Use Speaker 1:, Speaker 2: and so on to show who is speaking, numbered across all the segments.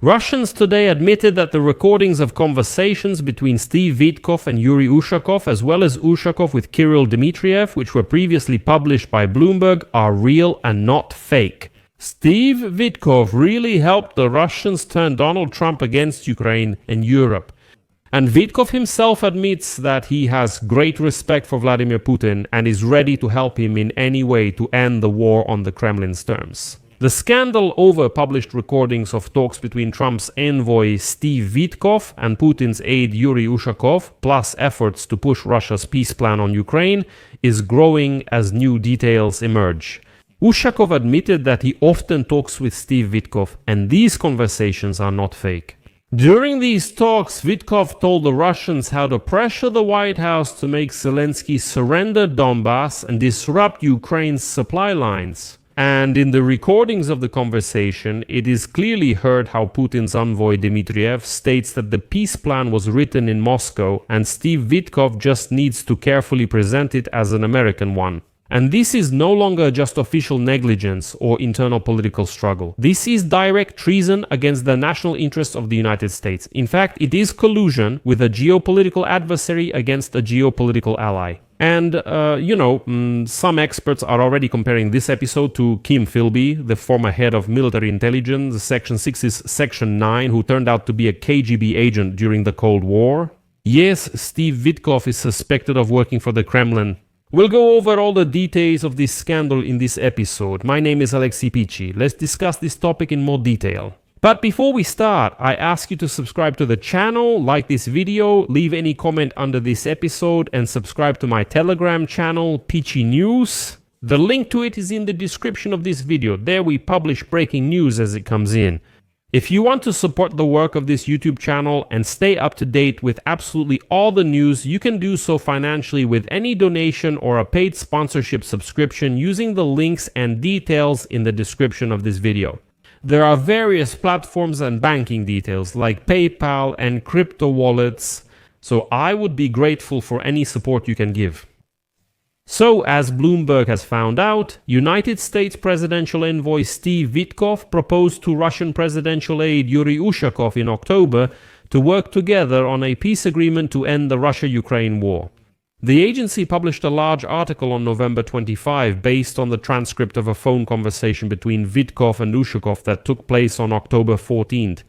Speaker 1: Russians today admitted that the recordings of conversations between Steve Vitkov and Yuri Ushakov, as well as Ushakov with Kirill Dmitriev, which were previously published by Bloomberg, are real and not fake. Steve Vitkov really helped the Russians turn Donald Trump against Ukraine and Europe. And Vitkov himself admits that he has great respect for Vladimir Putin and is ready to help him in any way to end the war on the Kremlin's terms. The scandal over published recordings of talks between Trump's envoy Steve Vitkov and Putin's aide Yuri Ushakov, plus efforts to push Russia's peace plan on Ukraine, is growing as new details emerge. Ushakov admitted that he often talks with Steve Vitkov, and these conversations are not fake. During these talks, Vitkov told the Russians how to pressure the White House to make Zelensky surrender Donbass and disrupt Ukraine's supply lines. And in the recordings of the conversation, it is clearly heard how Putin's envoy Dmitriev states that the peace plan was written in Moscow and Steve Vitkov just needs to carefully present it as an American one. And this is no longer just official negligence or internal political struggle. This is direct treason against the national interests of the United States. In fact, it is collusion with a geopolitical adversary against a geopolitical ally. And, some experts are already comparing this episode to Kim Philby, the former head of military intelligence, Section 6's Section 9, who turned out to be a KGB agent during the Cold War. Yes, Steve Vitkov is suspected of working for the Kremlin. We'll go over all the details of this scandal in this episode. My name is Alexei Pichi. Let's discuss this topic in more detail. But before we start, I ask you to subscribe to the channel, like this video, leave any comment under this episode, and subscribe to my Telegram channel, Pichi News. The link to it is in the description of this video. There we publish breaking news as it comes in. If you want to support the work of this YouTube channel and stay up to date with absolutely all the news, you can do so financially with any donation or a paid sponsorship subscription using the links and details in the description of this video. There are various platforms and banking details like PayPal and crypto wallets, so I would be grateful for any support you can give. So, as Bloomberg has found out, United States presidential envoy Steve Vitkov proposed to Russian presidential aide Yuri Ushakov in October to work together on a peace agreement to end the Russia-Ukraine war. The agency published a large article on November 25 based on the transcript of a phone conversation between Vitkov and Ushakov that took place on October 14th.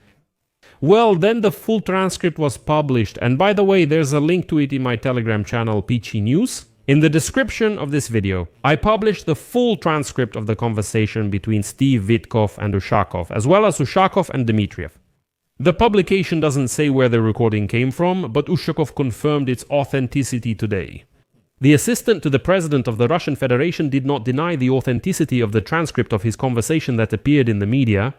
Speaker 1: Well, then the full transcript was published, and by the way, there's a link to it in my Telegram channel, Pichi News. In the description of this video, I published the full transcript of the conversation between Steve Vitkov and Ushakov, as well as Ushakov and Dmitriev. The publication doesn't say where the recording came from, but Ushakov confirmed its authenticity today. The assistant to the president of the Russian Federation did not deny the authenticity of the transcript of his conversation that appeared in the media.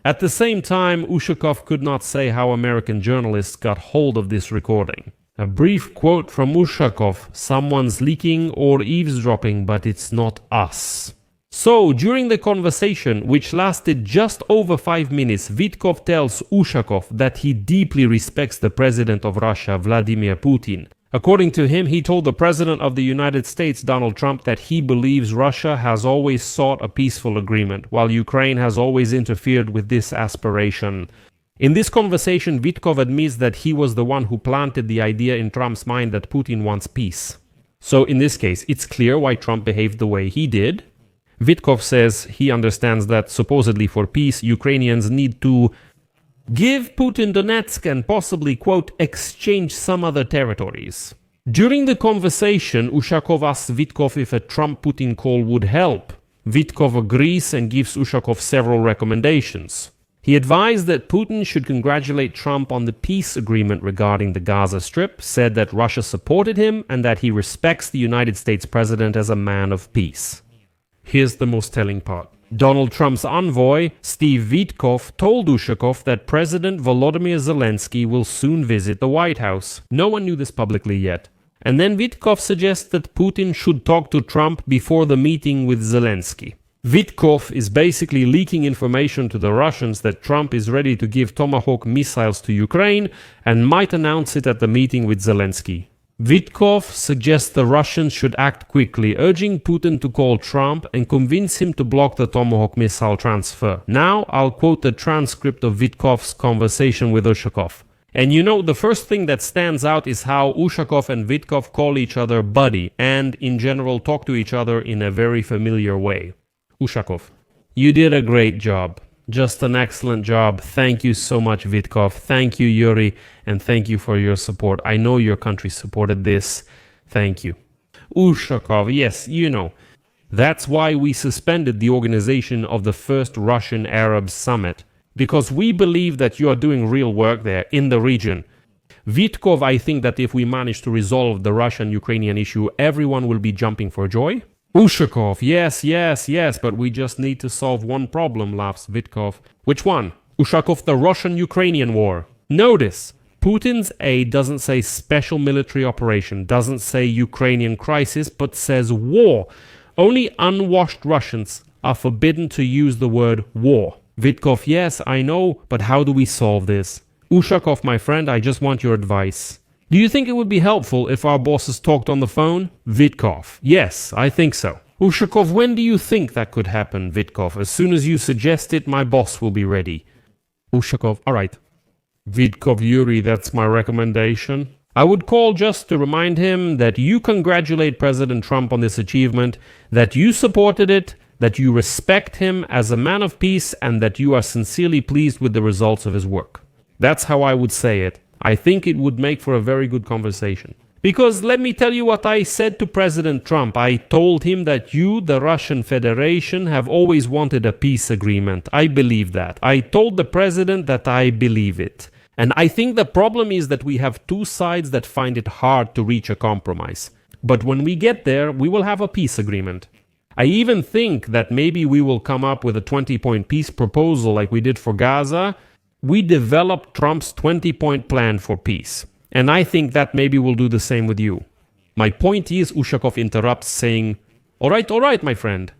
Speaker 1: At the same time, Ushakov could not say how American journalists got hold of this recording. A brief quote from Ushakov: "Someone's leaking or eavesdropping, but it's not us." So, during the conversation, which lasted just over 5 minutes, Vitkov tells Ushakov that he deeply respects the president of Russia, Vladimir Putin. According to him, he told the president of the United States, Donald Trump, that he believes Russia has always sought a peaceful agreement, while Ukraine has always interfered with this aspiration. In this conversation, Vitkov admits that he was the one who planted the idea in Trump's mind that Putin wants peace. So, in this case, it's clear why Trump behaved the way he did. Vitkov says he understands that, supposedly for peace, Ukrainians need to give Putin Donetsk and possibly, quote, exchange some other territories. During the conversation, Ushakov asks Vitkov if a Trump-Putin call would help. Vitkov agrees and gives Ushakov several recommendations. He advised that Putin should congratulate Trump on the peace agreement regarding the Gaza Strip, said that Russia supported him, and that he respects the United States president as a man of peace. Here's the most telling part. Donald Trump's envoy, Steve Vitkov, told Ushakov that President Volodymyr Zelensky will soon visit the White House. No one knew this publicly yet. And then Vitkov suggests that Putin should talk to Trump before the meeting with Zelensky. Vitkov is basically leaking information to the Russians that Trump is ready to give Tomahawk missiles to Ukraine and might announce it at the meeting with Zelensky. Vitkov suggests the Russians should act quickly, urging Putin to call Trump and convince him to block the Tomahawk missile transfer. Now, I'll quote the transcript of Vitkov's conversation with Ushakov. And you know, the first thing that stands out is how Ushakov and Vitkov call each other buddy, and in general talk to each other in a very familiar way. Ushakov: you did a great job. Just an excellent job. Thank you so much, Vitkov. Thank you, Yuri, and thank you for your support. I know your country supported this. Thank you. Ushakov: yes, you know. That's why we suspended the organization of the first Russian-Arab summit, because we believe that you are doing real work there in the region. Vitkov: I think that if we manage to resolve the Russian-Ukrainian issue, everyone will be jumping for joy. Ushakov: yes, but we just need to solve one problem, laughs Vitkov. Which one? Ushakov: the Russian-Ukrainian war. Notice, Putin's aide doesn't say special military operation, doesn't say Ukrainian crisis, but says war. Only unwashed Russians are forbidden to use the word war. Vitkov: yes, I know, but how do we solve this? Ushakov: my friend, I just want your advice. Do you think it would be helpful if our bosses talked on the phone? Vitkov: yes, I think so. Ushakov: when do you think that could happen? Vitkov: as soon as you suggest it, my boss will be ready. Ushakov: all right. Vitkov: Yuri, that's my recommendation. I would call just to remind him that you congratulate President Trump on this achievement, that you supported it, that you respect him as a man of peace, and that you are sincerely pleased with the results of his work. That's how I would say it. I think it would make for a very good conversation. Because let me tell you what I said to President Trump. I told him that you, the Russian Federation, have always wanted a peace agreement. I believe that. I told the president that I believe it. And I think the problem is that we have two sides that find it hard to reach a compromise. But when we get there, we will have a peace agreement. I even think that maybe we will come up with a 20-point peace proposal like we did for Gaza. We developed Trump's 20-point plan for peace. And I think that maybe we'll do the same with you. My point is, Ushakov interrupts saying, all right, my friend.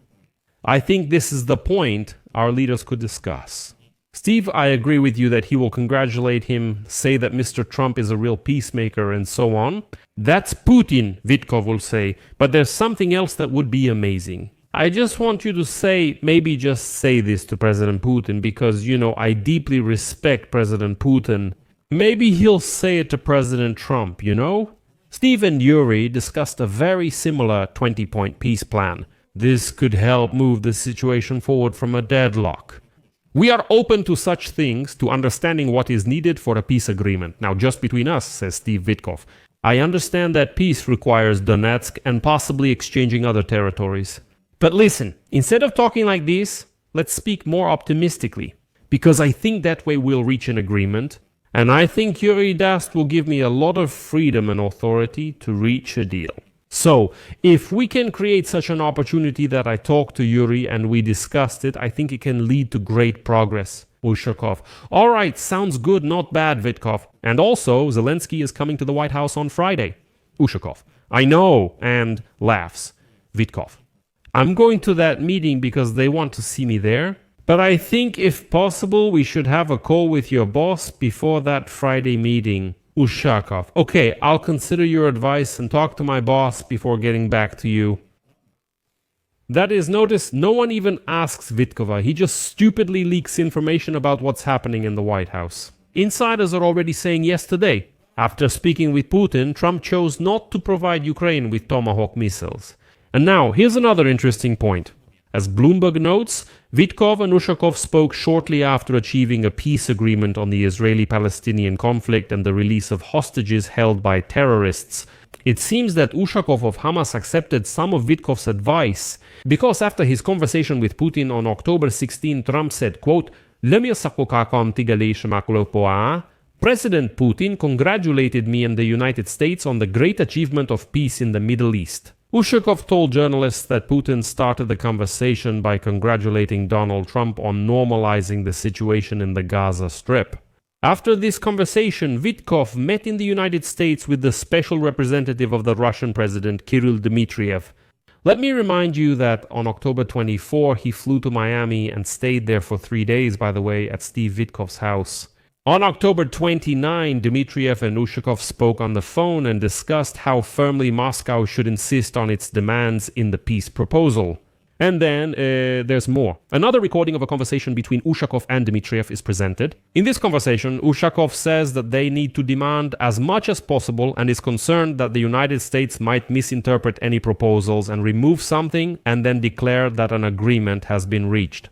Speaker 1: I think this is the point our leaders could discuss. Steve, I agree with you that he will congratulate him, say that Mr. Trump is a real peacemaker and so on. That's Putin, Vitkov will say, but there's something else that would be amazing. I just want you to say, maybe just say this to President Putin because, you know, I deeply respect President Putin. Maybe he'll say it to President Trump, you know? Steve and Yuri discussed a very similar 20-point peace plan. This could help move the situation forward from a deadlock. We are open to such things, to understanding what is needed for a peace agreement. Now, just between us, says Steve Vitkov, I understand that peace requires Donetsk and possibly exchanging other territories. But listen, instead of talking like this, let's speak more optimistically, because I think that way we'll reach an agreement, and I think Yuri Dast will give me a lot of freedom and authority to reach a deal. So, if we can create such an opportunity that I talked to Yuri and we discussed it, I think it can lead to great progress. Ushakov: all right, sounds good, not bad, Vitkov. And also, Zelensky is coming to the White House on Friday. Ushakov: I know, and laughs. Vitkov: I'm going to that meeting because they want to see me there, but I think if possible we should have a call with your boss before that Friday meeting. Ushakov: okay, I'll consider your advice and talk to my boss before getting back to you. That is, notice, no one even asks Vitkova, he just stupidly leaks information about what's happening in the White House. Insiders are already saying yes today. After speaking with Putin, Trump chose not to provide Ukraine with Tomahawk missiles. And now, here's another interesting point. As Bloomberg notes, Vitkov and Ushakov spoke shortly after achieving a peace agreement on the Israeli-Palestinian conflict and the release of hostages held by terrorists. It seems that Ushakov of Hamas accepted some of Vitkov's advice, because after his conversation with Putin on October 16, Trump said, quote, President Putin congratulated me and the United States on the great achievement of peace in the Middle East. Ushakov told journalists that Putin started the conversation by congratulating Donald Trump on normalizing the situation in the Gaza Strip. After this conversation, Vitkov met in the United States with the special representative of the Russian president, Kirill Dmitriev. Let me remind you that on October 24, he flew to Miami and stayed there for 3 days, by the way, at Steve Vitkov's house. On October 29, Dmitriev and Ushakov spoke on the phone and discussed how firmly Moscow should insist on its demands in the peace proposal. And then there's more. Another recording of a conversation between Ushakov and Dmitriev is presented. In this conversation, Ushakov says that they need to demand as much as possible and is concerned that the United States might misinterpret any proposals and remove something and then declare that an agreement has been reached.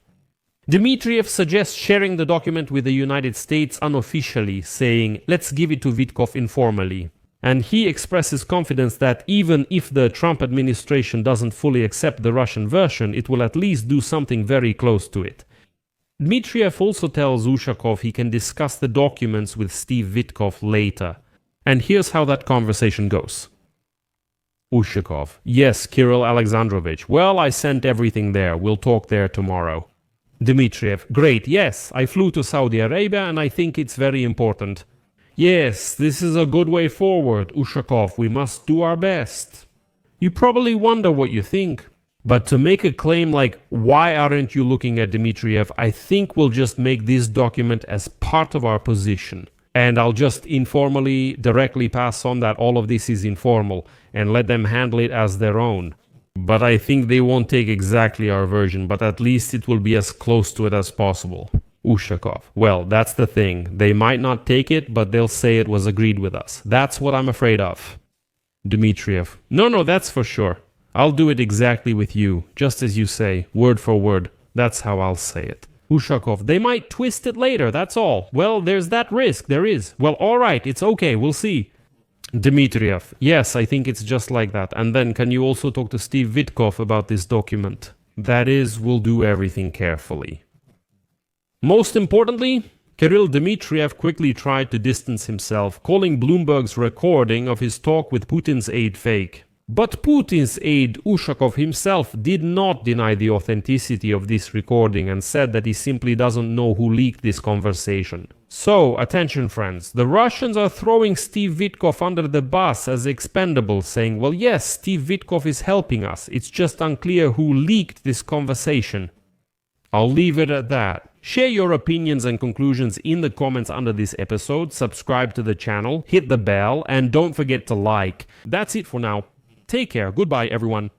Speaker 1: Dmitriev suggests sharing the document with the United States unofficially, saying, "Let's give it to Vitkov informally." And he expresses confidence that even if the Trump administration doesn't fully accept the Russian version, it will at least do something very close to it. Dmitriev also tells Ushakov he can discuss the documents with Steve Vitkov later. And here's how that conversation goes. Ushakov: "Yes, Kirill Alexandrovich. Well, I sent everything there. We'll talk there tomorrow." Dmitriev: "Great, yes. I flew to Saudi Arabia and I think it's very important." "Yes, this is a good way forward, Ushakov. We must do our best." You probably wonder what you think. But to make a claim like, "Why aren't you looking at Dmitriev?" I think we'll just make this document as part of our position. And I'll just informally, directly pass on that all of this is informal and let them handle it as their own. But I think they won't take exactly our version, but at least it will be as close to it as possible. Ushakov: "Well, that's the thing. They might not take it, but they'll say it was agreed with us. That's what I'm afraid of." Dmitriev: No, that's for sure. I'll do it exactly with you, just as you say, word for word. That's how I'll say it." Ushakov: "They might twist it later, that's all." "Well, there's that risk, there is." "Well, all right, it's okay, we'll see." Dmitriev: "Yes, I think it's just like that. And then can you also talk to Steve Vitkov about this document? That is, we'll do everything carefully." Most importantly, Kirill Dmitriev quickly tried to distance himself, calling Bloomberg's recording of his talk with Putin's aide fake. But Putin's aide Ushakov himself did not deny the authenticity of this recording and said that he simply doesn't know who leaked this conversation. So, attention friends, the Russians are throwing Steve Vitkov under the bus as expendable, saying, well yes, Steve Vitkov is helping us, it's just unclear who leaked this conversation. I'll leave it at that. Share your opinions and conclusions in the comments under this episode, subscribe to the channel, hit the bell, and don't forget to like. That's it for now. Take care. Goodbye, everyone.